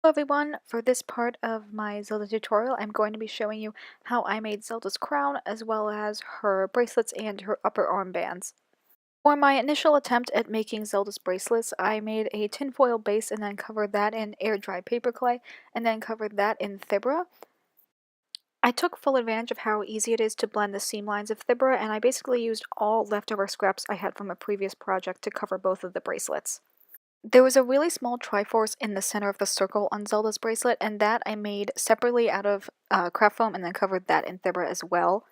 Hello everyone, for this part of my Zelda tutorial I'm going to be showing you how I made Zelda's crown as well as her bracelets and her upper armbands. For my initial attempt at making Zelda's bracelets, I made a tinfoil base and then covered that in air-dried paper clay and then covered that in Thibra. I took full advantage of how easy it is to blend the seam lines of Thibra, and I basically used all leftover scraps I had from a previous project to cover both of the bracelets. There was a really small Triforce in the center of the circle on Zelda's bracelet, and that I made separately out of craft foam and then covered that in Thibra as well,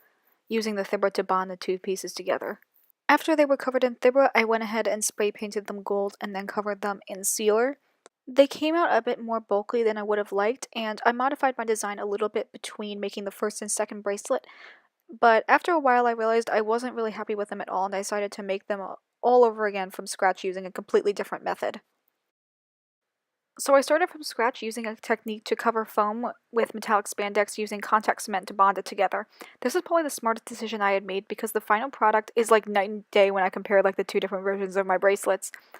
using the Thibra to bond the two pieces together. After they were covered in Thibra, I went ahead and spray painted them gold and then covered them in sealer. They came out a bit more bulky than I would have liked, and I modified my design a little bit between making the first and second bracelet, but after a while I realized I wasn't really happy with them at all and I decided to make them all over again from scratch using a completely different method. So I started from scratch using a technique to cover foam with metallic spandex using contact cement to bond it together. This was probably the smartest decision I had made because the final product is like night and day when I compare like the two different versions of my bracelets. I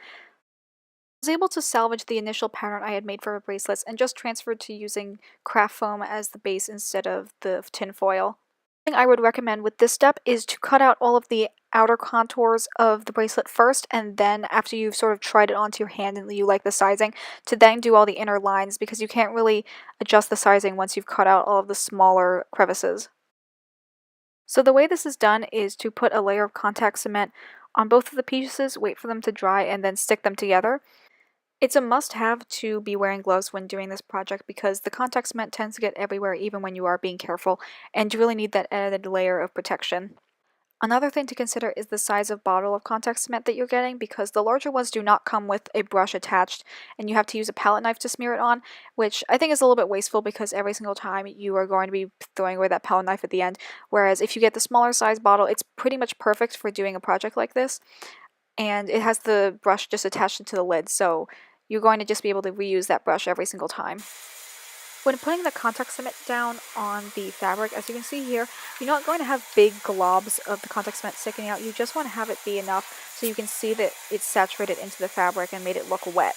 was able to salvage the initial pattern I had made for my bracelets and just transferred to using craft foam as the base instead of the tin foil. Thing I would recommend with this step is to cut out all of the outer contours of the bracelet first, and then after you've sort of tried it onto your hand and you like the sizing, to then do all the inner lines because you can't really adjust the sizing once you've cut out all of the smaller crevices. So the way this is done is to put a layer of contact cement on both of the pieces, wait for them to dry, and then stick them together. It's a must-have to be wearing gloves when doing this project because the contact cement tends to get everywhere even when you are being careful, and you really need that added layer of protection. Another thing to consider is the size of bottle of contact cement that you're getting because the larger ones do not come with a brush attached and you have to use a palette knife to smear it on, which I think is a little bit wasteful because every single time you are going to be throwing away that palette knife at the end, whereas if you get the smaller size bottle, it's pretty much perfect for doing a project like this, and it has the brush just attached to the lid, so you're going to just be able to reuse that brush every single time. When putting the contact cement down on the fabric, as you can see here, you're not going to have big globs of the contact cement sticking out. You just want to have it be enough so you can see that it's saturated into the fabric and made it look wet.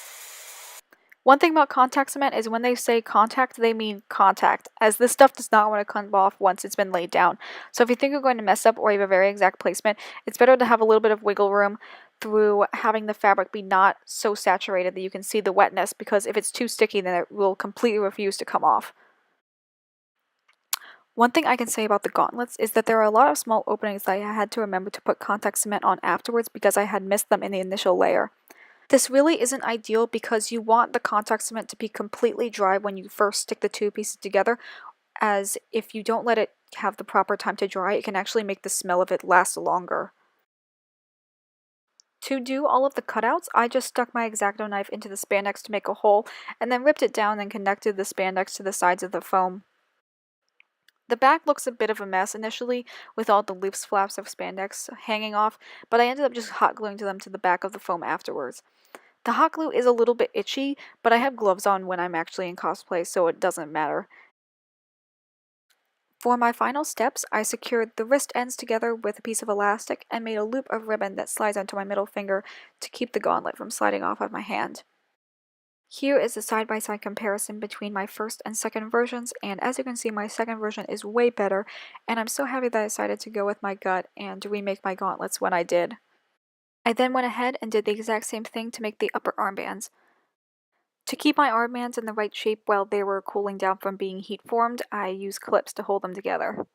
One thing about contact cement is when they say contact, they mean contact, as this stuff does not want to come off once it's been laid down. So if you think you're going to mess up or you have a very exact placement, it's better to have a little bit of wiggle room through having the fabric be not so saturated that you can see the wetness, because if it's too sticky then it will completely refuse to come off. One thing I can say about the gauntlets is that there are a lot of small openings that I had to remember to put contact cement on afterwards because I had missed them in the initial layer. This really isn't ideal because you want the contact cement to be completely dry when you first stick the two pieces together, as if you don't let it have the proper time to dry, it can actually make the smell of it last longer. To do all of the cutouts, I just stuck my X-Acto knife into the spandex to make a hole, and then ripped it down and connected the spandex to the sides of the foam. The back looks a bit of a mess initially, with all the loose flaps of spandex hanging off, but I ended up just hot gluing them to the back of the foam afterwards. The hot glue is a little bit itchy, but I have gloves on when I'm actually in cosplay, so it doesn't matter. For my final steps, I secured the wrist ends together with a piece of elastic and made a loop of ribbon that slides onto my middle finger to keep the gauntlet from sliding off of my hand. Here is a side-by-side comparison between my first and second versions, and as you can see, my second version is way better, and I'm so happy that I decided to go with my gut and remake my gauntlets when I did. I then went ahead and did the exact same thing to make the upper armbands. To keep my armbands in the right shape while they were cooling down from being heat formed, I used clips to hold them together.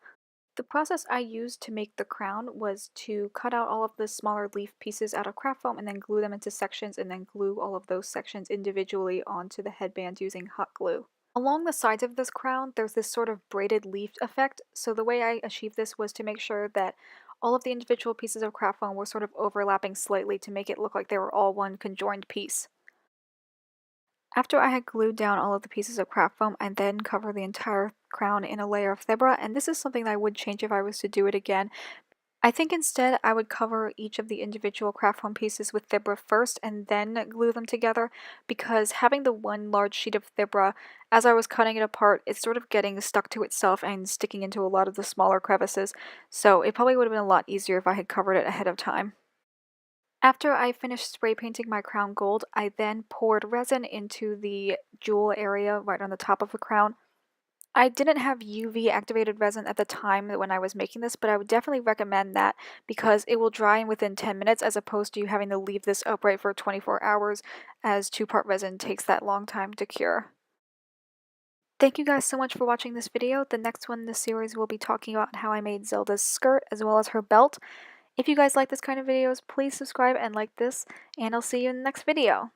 The process I used to make the crown was to cut out all of the smaller leaf pieces out of craft foam and then glue them into sections and then glue all of those sections individually onto the headband using hot glue. Along the sides of this crown, there's this sort of braided leaf effect, so the way I achieved this was to make sure that all of the individual pieces of craft foam were sort of overlapping slightly to make it look like they were all one conjoined piece. After I had glued down all of the pieces of craft foam, I then covered the entire crown in a layer of Thibra, and this is something that I would change if I was to do it again. I think instead I would cover each of the individual craft foam pieces with Thibra first and then glue them together, because having the one large sheet of Thibra, as I was cutting it apart, it's sort of getting stuck to itself and sticking into a lot of the smaller crevices, so it probably would have been a lot easier if I had covered it ahead of time. After I finished spray painting my crown gold, I then poured resin into the jewel area right on the top of the crown. I didn't have UV activated resin at the time when I was making this, but I would definitely recommend that because it will dry in within 10 minutes as opposed to you having to leave this upright for 24 hours, as 2-part resin takes that long time to cure. Thank you guys so much for watching this video. The next one in the series will be talking about how I made Zelda's skirt as well as her belt. If you guys like this kind of videos, please subscribe and like this, and I'll see you in the next video.